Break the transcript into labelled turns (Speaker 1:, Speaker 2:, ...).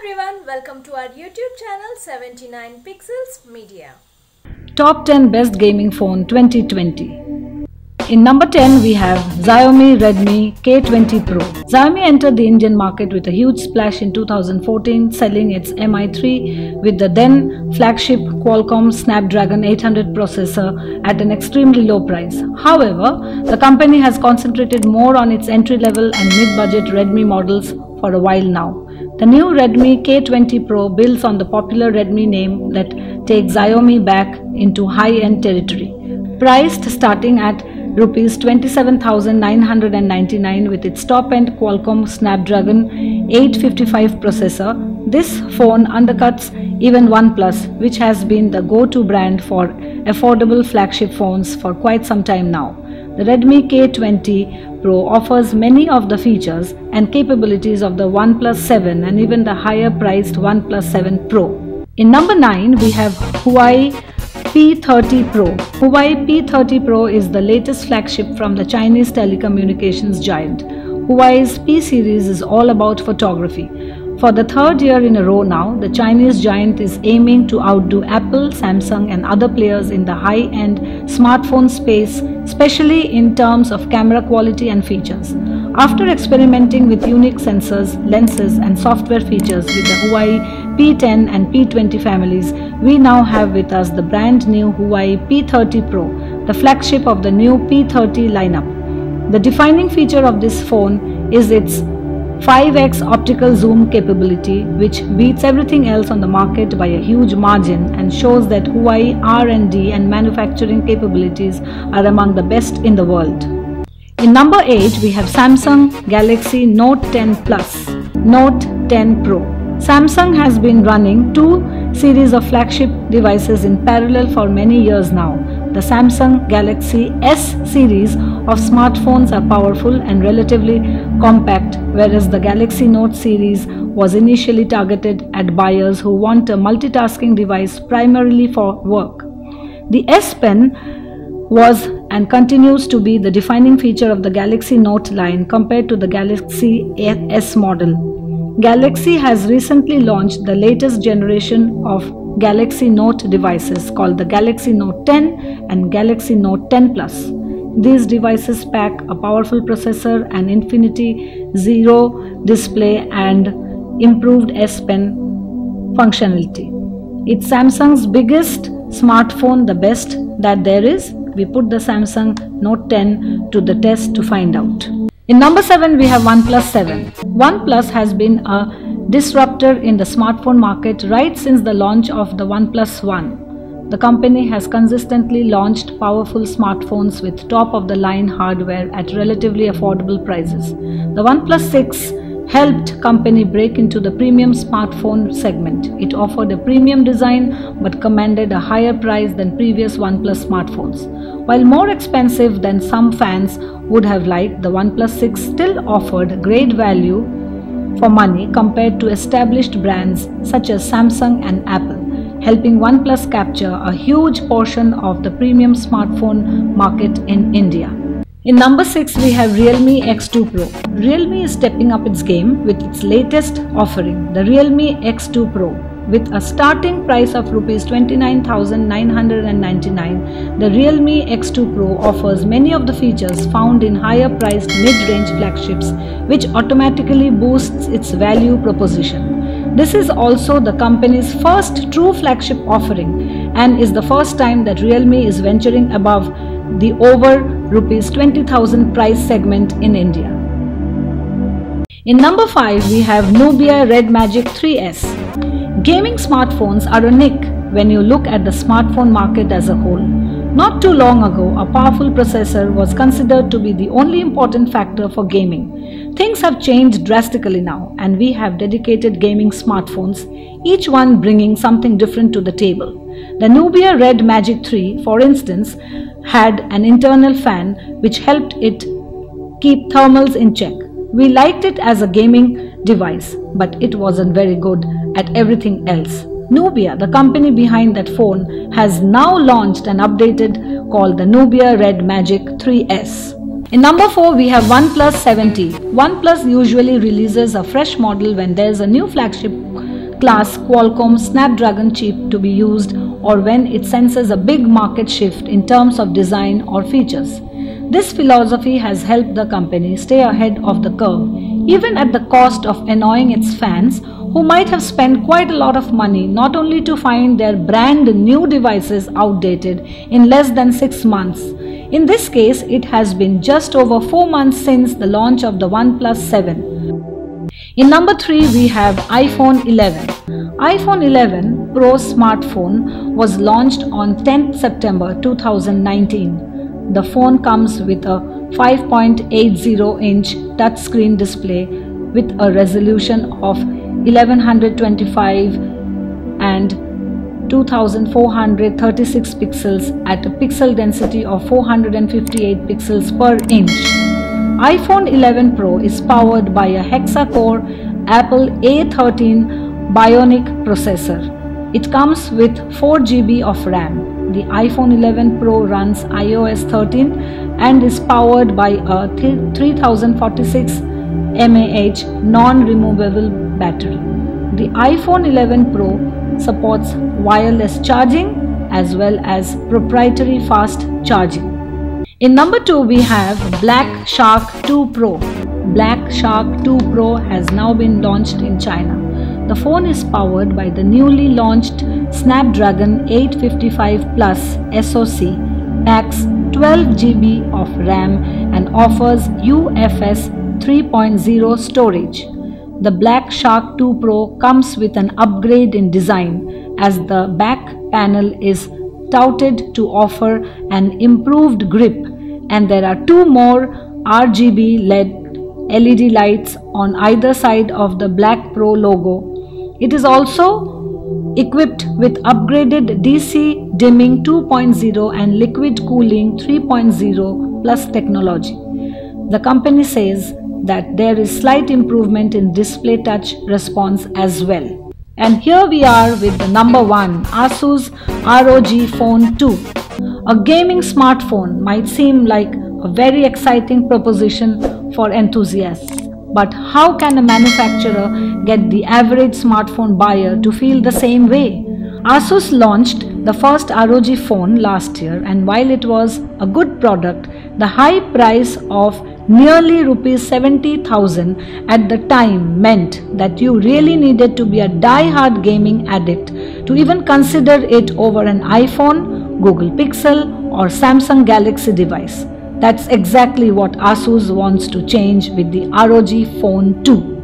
Speaker 1: everyone, welcome to our YouTube channel 79 Pixels Media.
Speaker 2: Top 10 Best Gaming Phone 2020. In number 10 we have Xiaomi Redmi K20 Pro. Xiaomi entered the Indian market with a huge splash in 2014, selling its Mi3 with the then flagship Qualcomm Snapdragon 800 processor at an extremely low price. However, the company has concentrated more on its entry-level and mid-budget Redmi models for a while now. The new Redmi K20 Pro builds on the popular Redmi name that takes Xiaomi back into high-end territory. Priced starting at Rs 27,999 with its top-end Qualcomm Snapdragon 855 processor, this phone undercuts even OnePlus, which has been the go-to brand for affordable flagship phones for quite some time now. The Redmi K20 Pro offers many of the features and capabilities of the OnePlus 7 and even the higher-priced OnePlus 7 Pro. In number 9, we have Huawei P30 Pro. Huawei P30 Pro is the latest flagship from the Chinese telecommunications giant. Huawei's P series is all about photography. For the third year in a row now, the Chinese giant is aiming to outdo Apple, Samsung and other players in the high-end smartphone space, especially in terms of camera quality and features. After experimenting with unique sensors, lenses and software features with the Huawei P10 and P20 families, we now have with us the brand new Huawei P30 Pro, the flagship of the new P30 lineup. The defining feature of this phone is its 5x optical zoom capability, which beats everything else on the market by a huge margin and shows that Huawei R&D and manufacturing capabilities are among the best in the world. In number 8, we have Samsung Galaxy Note 10 Plus, Note 10 Pro. Samsung has been running two series of flagship devices in parallel for many years now. The Samsung Galaxy S series of smartphones are powerful and relatively compact, whereas the Galaxy Note series was initially targeted at buyers who want a multitasking device primarily for work. The S Pen was and continues to be the defining feature of the Galaxy Note line compared to the Galaxy S model. Galaxy has recently launched the latest generation of Galaxy Note devices called the Galaxy Note 10 and Galaxy Note 10 Plus. These devices pack a powerful processor, an Infinity Zero display and improved S Pen functionality. It's Samsung's biggest smartphone, the best that there is. We put the Samsung Note 10 to the test to find out. In number 7, we have OnePlus 7. OnePlus has been a disruptor in the smartphone market right since the launch of the OnePlus One. The company has consistently launched powerful smartphones with top-of-the-line hardware at relatively affordable prices. The OnePlus 6 helped company break into the premium smartphone segment. It offered a premium design but commanded a higher price than previous OnePlus smartphones. While more expensive than some fans would have liked, the OnePlus 6 still offered great value for money compared to established brands such as Samsung and Apple, helping OnePlus capture a huge portion of the premium smartphone market in India. In number 6, we have Realme X2 Pro. Realme is stepping up its game with its latest offering, the Realme X2 Pro. With a starting price of Rs 29,999, the Realme X2 Pro offers many of the features found in higher-priced mid-range flagships, which automatically boosts its value proposition. This is also the company's first true flagship offering and is the first time that Realme is venturing above the over Rs 20,000 price segment in India. In number 5, we have Nubia Red Magic 3S. Gaming smartphones are a niche when you look at the smartphone market as a whole. Not too long ago, a powerful processor was considered to be the only important factor for gaming. Things have changed drastically now, and we have dedicated gaming smartphones, each one bringing something different to the table. The Nubia Red Magic 3, for instance, had an internal fan which helped it keep thermals in check. We liked it as a gaming device, but it wasn't very good at everything else. Nubia, the company behind that phone, has now launched an updated called the Nubia Red Magic 3S. In number 4, we have OnePlus 7T. OnePlus usually releases a fresh model when there is a new flagship class Qualcomm Snapdragon chip to be used, or when it senses a big market shift in terms of design or features. This philosophy has helped the company stay ahead of the curve, even at the cost of annoying its fans, who might have spent quite a lot of money not only to find their brand new devices outdated in less than 6 months. In this case, it has been just over 4 months since the launch of the OnePlus 7. In number 3, we have iPhone 11. iPhone 11 Pro smartphone was launched on 10th September 2019. The phone comes with a 5.80-inch touchscreen display with a resolution of 1125 and 2436 pixels at a pixel density of 458 pixels per inch. iPhone 11 Pro is powered by a hexa-core Apple A13 Bionic processor. It comes with 4 GB of RAM. The iPhone 11 Pro runs iOS 13 and is powered by a 3046 mAh non-removable battery. The iPhone 11 Pro supports wireless charging as well as proprietary fast charging. In number 2, we have Black Shark 2 Pro. Black Shark 2 Pro has now been launched in China. The phone is powered by the newly launched Snapdragon 855 Plus SoC, packs 12 GB of RAM and offers UFS 3.0 storage. The Black Shark 2 Pro comes with an upgrade in design, as the back panel is touted to offer an improved grip, and there are 2 more RGB LED lights on either side of the Black Pro logo. It is also equipped with upgraded DC dimming 2.0 and liquid cooling 3.0 plus technology. The company says that there is slight improvement in display touch response as well. And here we are with the number 1, Asus ROG Phone 2. A gaming smartphone might seem like a very exciting proposition for enthusiasts. But how can a manufacturer get the average smartphone buyer to feel the same way? Asus launched the first ROG phone last year, and while it was a good product, the high price of nearly rupees 70,000 at the time meant that you really needed to be a die-hard gaming addict to even consider it over an iPhone, Google Pixel or Samsung Galaxy device. That's exactly what Asus wants to change with the ROG Phone 2.